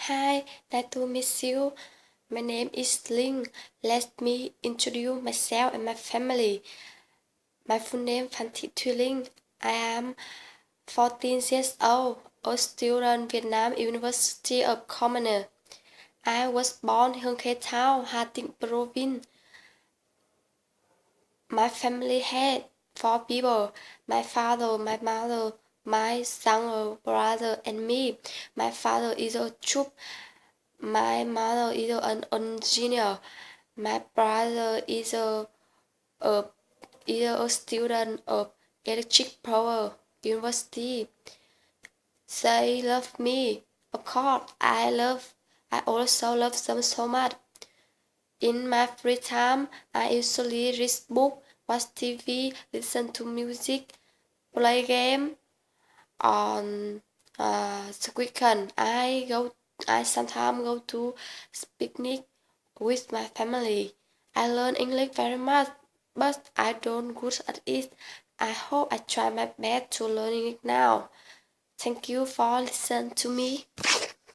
Hi, nice to meet you. My name is Ling. Let me introduce myself and my family. My full name Phan Thị Thùy Linh. I am 14 years old, a student Vietnam University of Commerce. I was born in Hương Khê Town, Hà Tĩnh Province. My family had 4 people: my father, my mother, my younger brother, and me. My father is a chef. My mother is an engineer. My brother a, is a student of electric power university. They love me. Of course, I also love them so much. In my free time, I usually read books, watch TV, listen to music, play game. On the weekend, I sometimes go to picnic with my family. I learn English very much, but I don't good at it. I hope I try my best to learning it now. Thank you for listening to me.